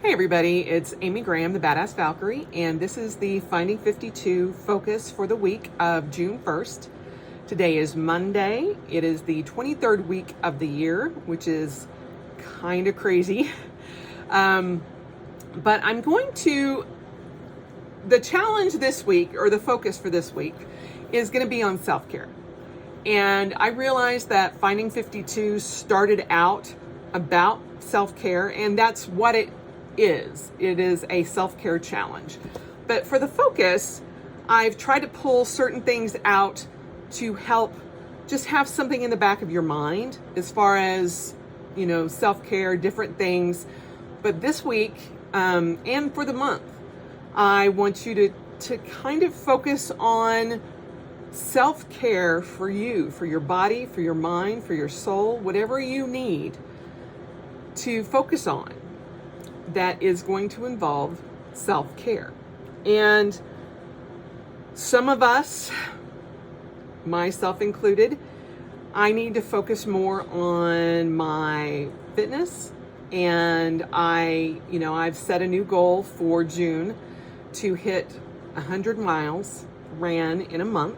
Hey everybody, it's Amy Graham, the Badass Valkyrie, and this is the Finding 52 focus for the week of June 1st. Today is Monday. It is the 23rd week of the year, which is kind of crazy. But I'm going to, the challenge this week, or the focus for this week, is going to be on self-care. And I realized that Finding 52 started out about self-care, and that's what it is. It is a self-care challenge. But for the focus, I've tried to pull certain things out to help just have something in the back of your mind as far as, self-care, different things. But this week, and for the month, I want you to kind of focus on self-care for you, for your body, for your mind, for your soul, whatever you need to focus on that is going to involve self-care. And some of us, myself included, I need to focus more on my fitness. And I've set a new goal for June to hit 100 miles ran in a month.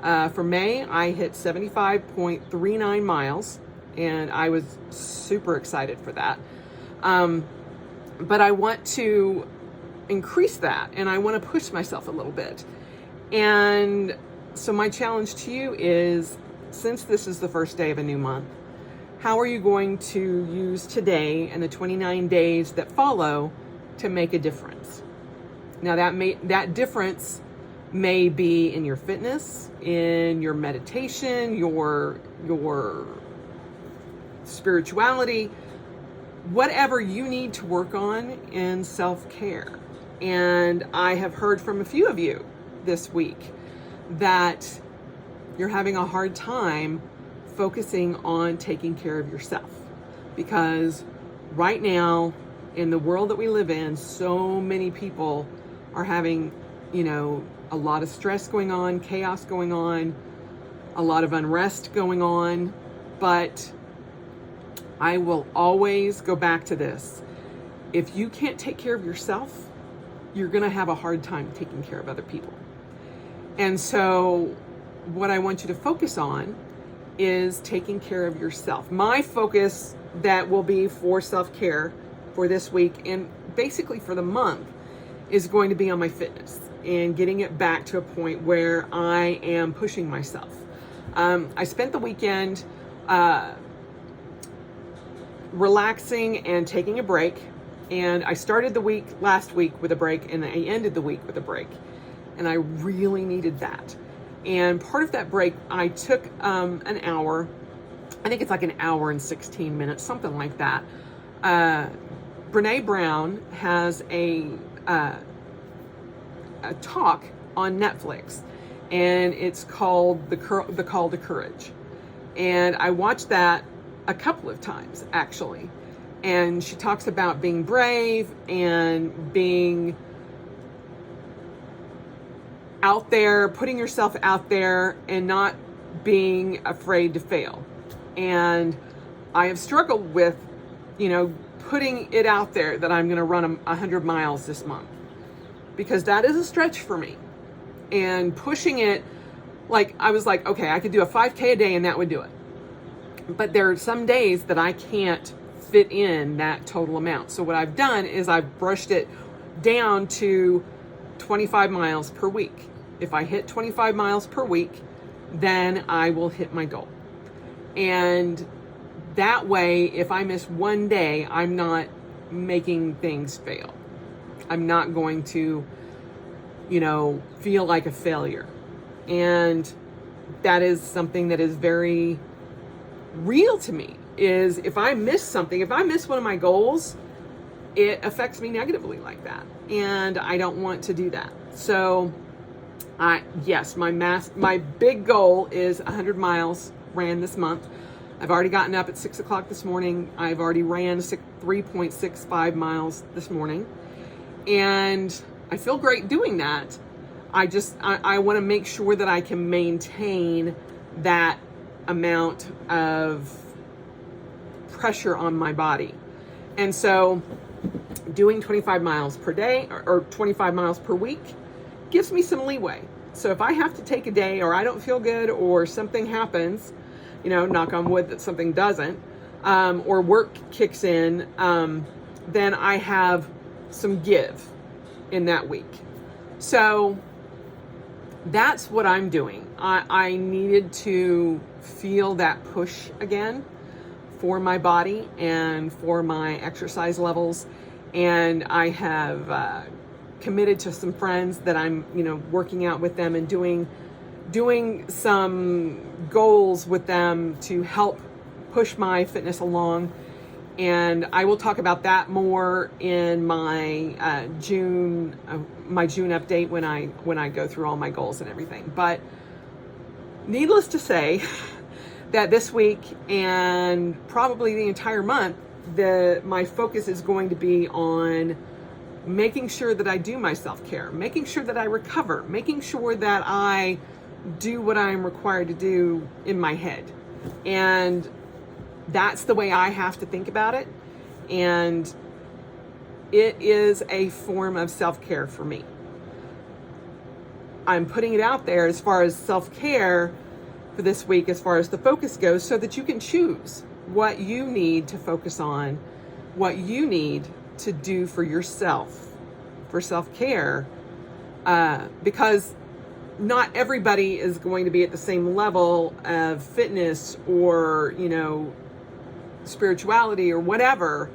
For May, I hit 75.39 miles, and I was super excited for that. But I want to increase that, and I want to push myself a little bit. And so my challenge to you is, since this is the first day of a new month, how are you going to use today and the 29 days that follow to make a difference? Now that difference may be in your fitness, in your meditation, your spirituality, whatever you need to work on in self-care. And I have heard from a few of you this week that you're having a hard time focusing on taking care of yourself, because right now in the world that we live in, so many people are having, a lot of stress going on, chaos going on, a lot of unrest going on. But I will always go back to this. If you can't take care of yourself, you're going to have a hard time taking care of other people. And so what I want you to focus on is taking care of yourself. My focus that will be for self-care for this week and basically for the month is going to be on my fitness and getting it back to a point where I am pushing myself. I spent the weekend relaxing and taking a break, and I started the week last week with a break, and I ended the week with a break, and I really needed that. And part of that break, I took an hour. I think it's like an hour and 16 minutes, something like that. Brene Brown has a talk on Netflix, and it's called The Call to Courage. And I watched that a couple of times, actually. And she talks about being brave and being out there, putting yourself out there and not being afraid to fail. And I have struggled with, putting it out there that I'm going to run 100 miles this month, because that is a stretch for me. And pushing it, I was like, okay, I could do a 5K a day and that would do it. But there are some days that I can't fit in that total amount. So what I've done is I've brushed it down to 25 miles per week. If I hit 25 miles per week, then I will hit my goal. And that way, if I miss one day, I'm not making things fail. I'm not going to, feel like a failure. And that is something that is very real to me, is if I miss something, if I miss one of my goals, it affects me negatively like that. And I don't want to do that. So my big goal is 100 miles ran this month. I've already gotten up at 6 o'clock this morning. I've already ran 3.65 miles this morning. And I feel great doing that. I want to make sure that I can maintain that amount of pressure on my body. And so doing 25 miles per day or 25 miles per week gives me some leeway. So if I have to take a day, or I don't feel good, or something happens, knock on wood that something doesn't, or work kicks in, then I have some give in that week. So that's what I'm doing. I needed to feel that push again for my body and for my exercise levels. And I have committed to some friends that I'm, working out with them and doing some goals with them to help push my fitness along. And I will talk about that more in my June update when I go through all my goals and everything. But needless to say, that this week and probably the entire month, my focus is going to be on making sure that I do my self-care, making sure that I recover, making sure that I do what I'm required to do in my head. And that's the way I have to think about it. And it is a form of self-care for me. I'm putting it out there as far as self-care for this week, as far as the focus goes, so that you can choose what you need to focus on, what you need to do for yourself, for self-care, because not everybody is going to be at the same level of fitness or, spirituality or whatever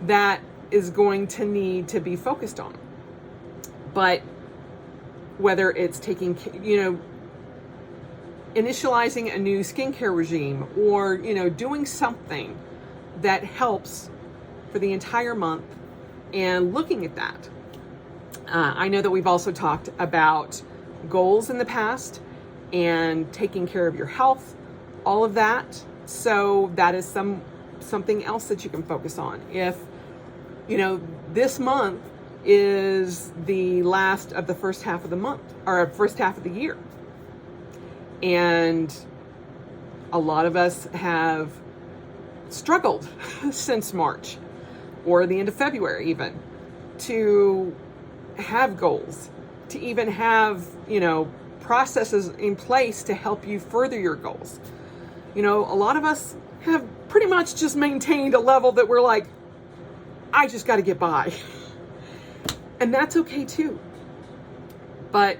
that is going to need to be focused on. But whether it's taking, initializing a new skincare regime, or, doing something that helps for the entire month and looking at that. I know that we've also talked about goals in the past and taking care of your health, all of that. So that is something else that you can focus on. If, this month is the last of the first half of the month, or first half of the year. And a lot of us have struggled since March or the end of February even to have goals, to even have, processes in place to help you further your goals. A lot of us have pretty much just maintained a level that we're like, I just got to get by. And that's okay too. But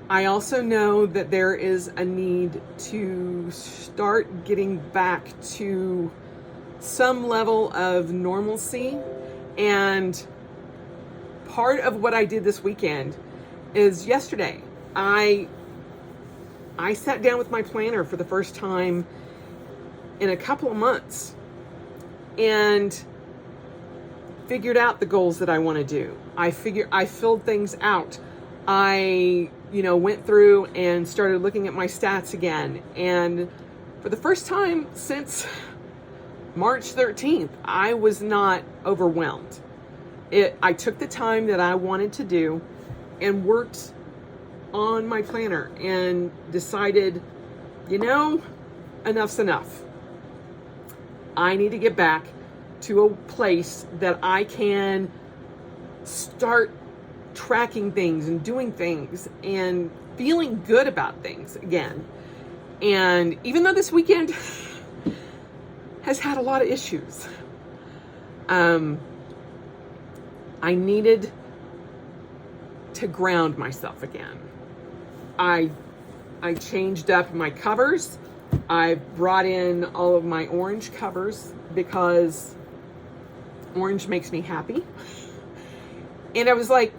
I also know that there is a need to start getting back to some level of normalcy. And part of what I did this weekend is yesterday, I sat down with my planner for the first time in a couple of months and figured out the goals that I want to do. I filled things out. I, went through and started looking at my stats again. And for the first time since March 13th, I was not overwhelmed. I took the time that I wanted to do and worked on my planner and decided, enough's enough. I need to get back to a place that I can start tracking things and doing things and feeling good about things again. And even though this weekend has had a lot of issues, I needed to ground myself again. I changed up my covers. I brought in all of my orange covers because orange makes me happy. And I was like,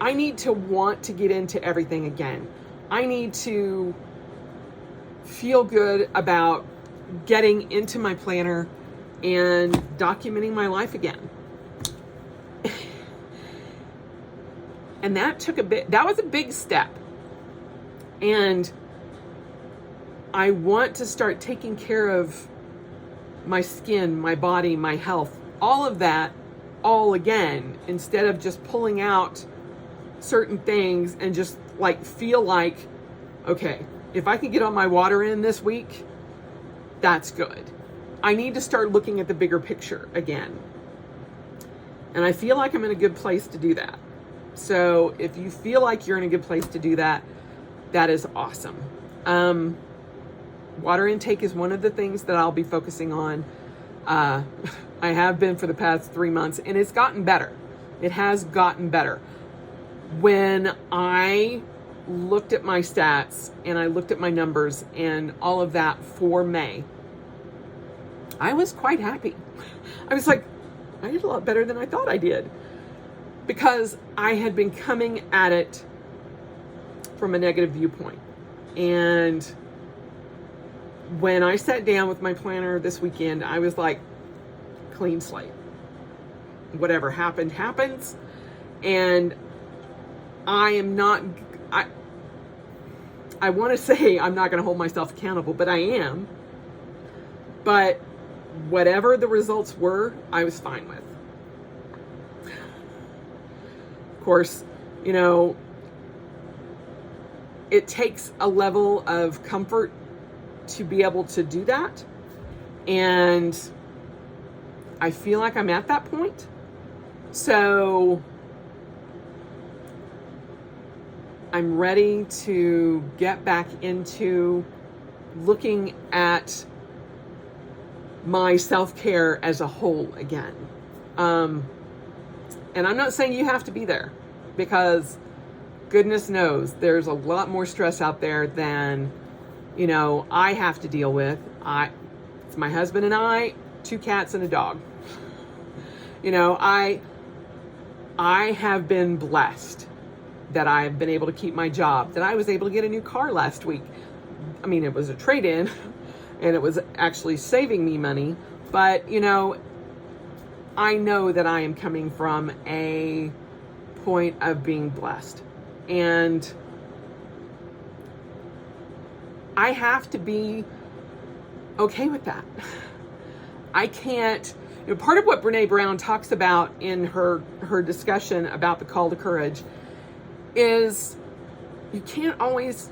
I need to want to get into everything again. I need to feel good about getting into my planner and documenting my life again. And that was a big step. And I want to start taking care of my skin, my body, my health, all of that, all again, instead of just pulling out certain things and just feel like, okay, if I can get all my water in this week, that's good. I need to start looking at the bigger picture again. And I feel like I'm in a good place to do that. So if you feel like you're in a good place to do that, that is awesome. Water intake is one of the things that I'll be focusing on. I have been for the past 3 months, and it's gotten better. It has gotten better. When I looked at my stats and I looked at my numbers and all of that for May, I was quite happy. I was like, I did a lot better than I thought I did, because I had been coming at it from a negative viewpoint. And when I sat down with my planner this weekend, I was like, clean slate. Whatever happened, happens. And I am not, I want to say I'm not going to hold myself accountable, but I am. But whatever the results were, I was fine with. Of course, you know, it takes a level of comfort to be able to do that. And I feel like I'm at that point. So I'm ready to get back into looking at my self-care as a whole again. And I'm not saying you have to be there, because goodness knows there's a lot more stress out there than, you know, I have to deal with. It's my husband and I, 2 cats and a dog. You know, I have been blessed that I've been able to keep my job, that I was able to get a new car last week. I mean, it was a trade-in and it was actually saving me money, but you know, I know that I am coming from a point of being blessed, and I have to be okay with that. I can't, you know, part of what Brene Brown talks about in her discussion about the call to courage is you can't always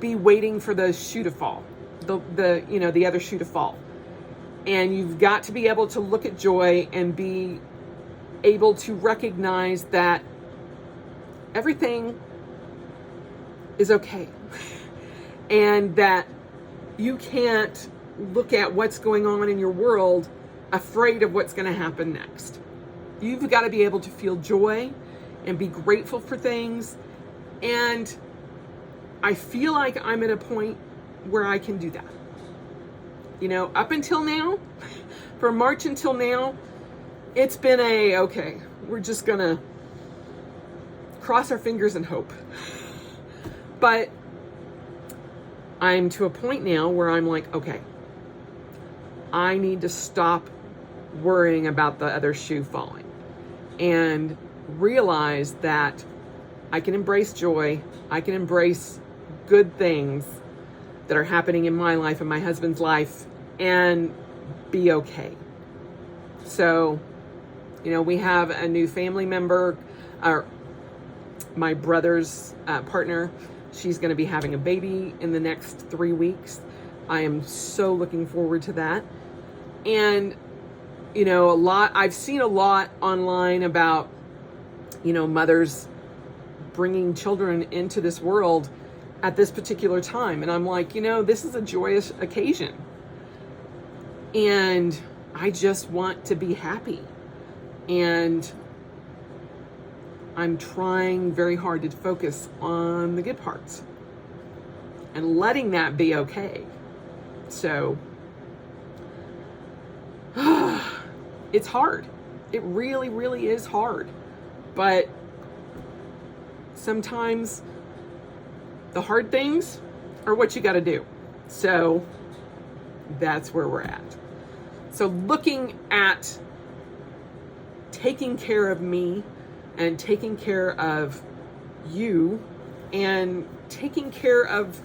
be waiting for the shoe to fall, the other shoe to fall. And you've got to be able to look at joy and be able to recognize that everything is okay. And that you can't look at what's going on in your world afraid of what's going to happen next. You've got to be able to feel joy and be grateful for things. And I feel like I'm at a point where I can do that. You know, up until now, from March until now, it's been okay, we're just going to cross our fingers and hope. But I'm to a point now where I'm like, okay, I need to stop worrying about the other shoe falling and realize that I can embrace joy. I can embrace good things that are happening in my life and my husband's life and be okay. So, you know, we have a new family member, my brother's partner. She's going to be having a baby in the next 3 weeks. I am so looking forward to that. And, you know, I've seen a lot online about, you know, mothers bringing children into this world at this particular time. And I'm like, you know, this is a joyous occasion. And I just want to be happy. And I'm trying very hard to focus on the good parts and letting that be okay. So it's hard. It really, really is hard. But sometimes the hard things are what you got to do. So that's where we're at. So looking at taking care of me and taking care of you and taking care of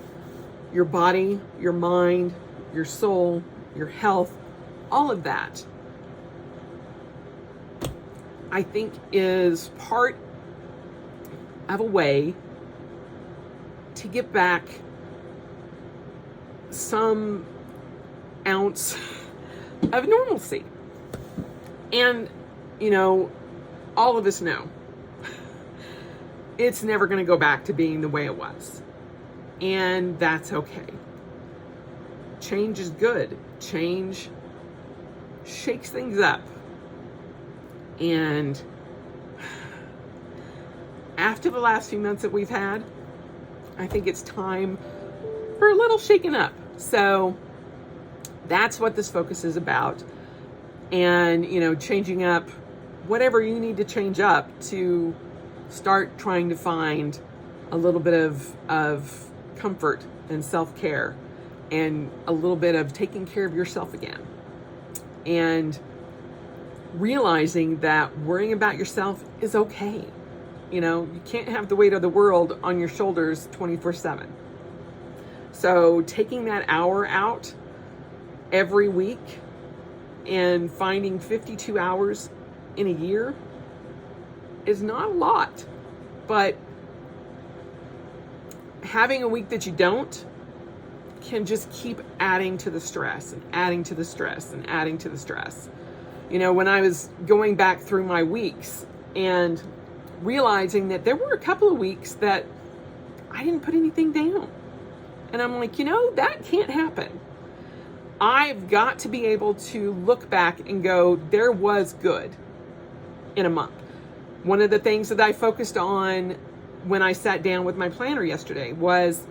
your body, your mind, your soul, your health, all of that, I think is part of a way to get back some ounce of normalcy. And, you know, all of us know it's never going to go back to being the way it was. And that's okay. Change is good. Change shakes things up. And after the last few months that we've had, I think it's time for a little shaking up. So that's what this focus is about. And, you know, changing up whatever you need to change up to start trying to find a little bit of comfort and self-care and a little bit of taking care of yourself again. And realizing that worrying about yourself is okay. You know, you can't have the weight of the world on your shoulders 24/7. So taking that hour out every week and finding 52 hours in a year is not a lot, but having a week that you don't can just keep adding to the stress and adding to the stress and adding to the stress. You know, when I was going back through my weeks and realizing that there were a couple of weeks that I didn't put anything down. And I'm like, you know, that can't happen. I've got to be able to look back and go, there was good in a month. One of the things that I focused on when I sat down with my planner yesterday was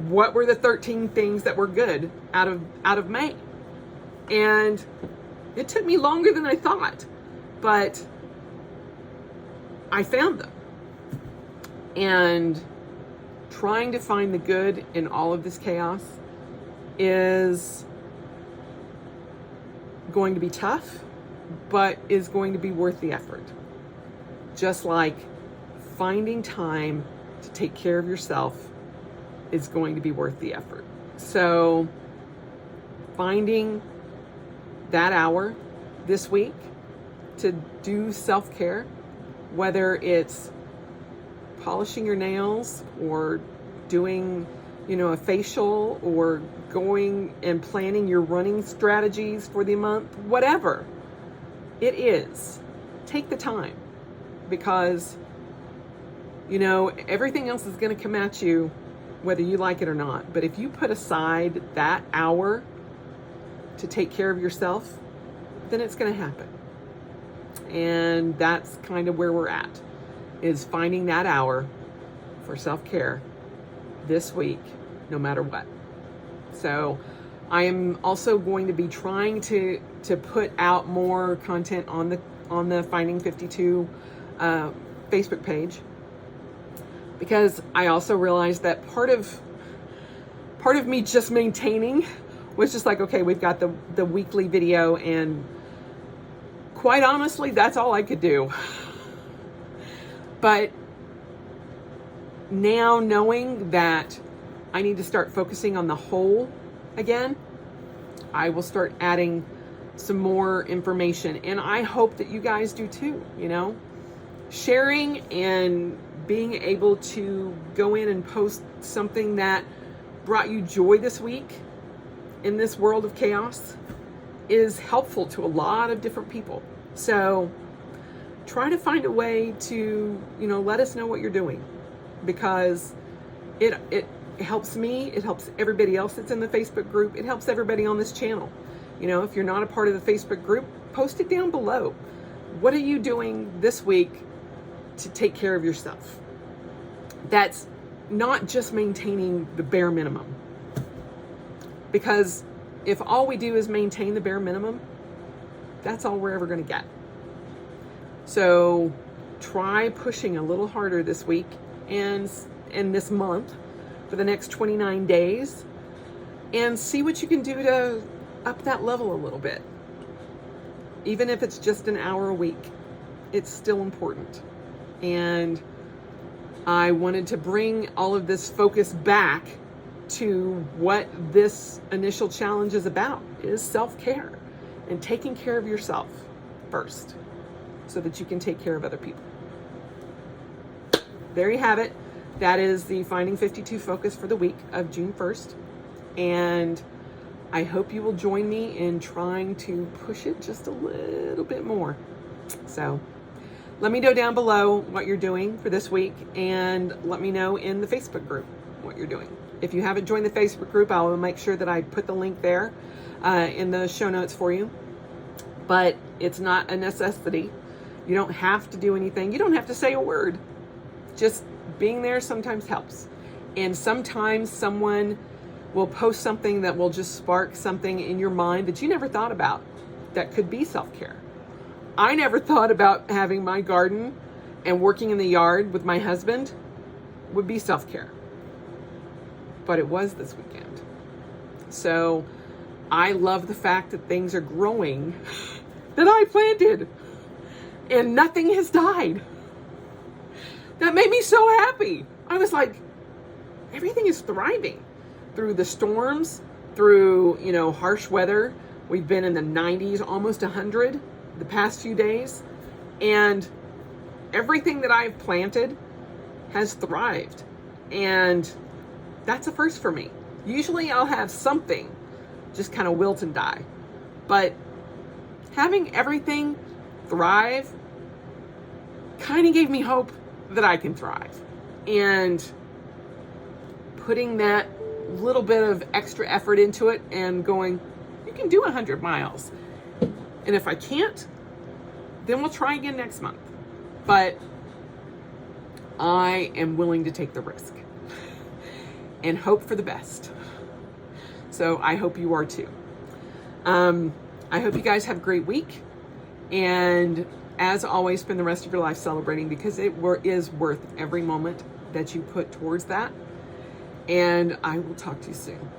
what were the 13 things that were good out of May. And it took me longer than I thought, but I found them. And trying to find the good in all of this chaos is going to be tough, but is going to be worth the effort. Just like finding time to take care of yourself is going to be worth the effort. So finding that hour this week to do self-care, whether it's polishing your nails or doing, you know, a facial or going and planning your running strategies for the month, whatever it is, take the time, because, you know, everything else is going to come at you whether you like it or not. But if you put aside that hour to take care of yourself, then it's going to happen. And that's kind of where we're at, is finding that hour for self-care this week, no matter what. So I am also going to be trying to put out more content on the Finding 52 Facebook page, because I also realized that part of me just maintaining was just like, okay, we've got the weekly video, and quite honestly, that's all I could do. But now knowing that I need to start focusing on the whole again, I will start adding some more information. And I hope that you guys do too, you know. Sharing and being able to go in and post something that brought you joy this week in this world of chaos is helpful to a lot of different people. So try to find a way to, you know, let us know what you're doing, because it helps me, it helps everybody else that's in the Facebook group, it helps everybody on this channel. You know, if you're not a part of the Facebook group, post it down below. What are you doing this week to take care of yourself? That's not just maintaining the bare minimum. Because if all we do is maintain the bare minimum, that's all we're ever going to get. So try pushing a little harder this week and this month for the next 29 days and see what you can do to up that level a little bit. Even if it's just an hour a week, it's still important. And I wanted to bring all of this focus back to what this initial challenge is about, is self-care and taking care of yourself first so that you can take care of other people. There you have it. That is the Finding 52 focus for the week of June 1st. And I hope you will join me in trying to push it just a little bit more. So let me know down below what you're doing for this week, and let me know in the Facebook group what you're doing. If you haven't joined the Facebook group, I will make sure that I put the link there in the show notes for you. But it's not a necessity. You don't have to do anything. You don't have to say a word. Just being there sometimes helps. And sometimes someone will post something that will just spark something in your mind that you never thought about that could be self-care. I never thought about having my garden and working in the yard with my husband would be self-care. But it was this weekend. So I love the fact that things are growing that I planted and nothing has died. That made me so happy. I was like, everything is thriving through the storms, through, harsh weather. We've been in the 90s, almost 100 the past few days. And everything that I've planted has thrived. And that's a first for me. Usually I'll have something just kind of wilt and die. But having everything thrive kind of gave me hope that I can thrive. And putting that little bit of extra effort into it and going, you can do 100 miles. And if I can't, then we'll try again next month. But I am willing to take the risk and hope for the best. So I hope you are too. I hope you guys have a great week. And as always, spend the rest of your life celebrating, because it is worth every moment that you put towards that. And I will talk to you soon.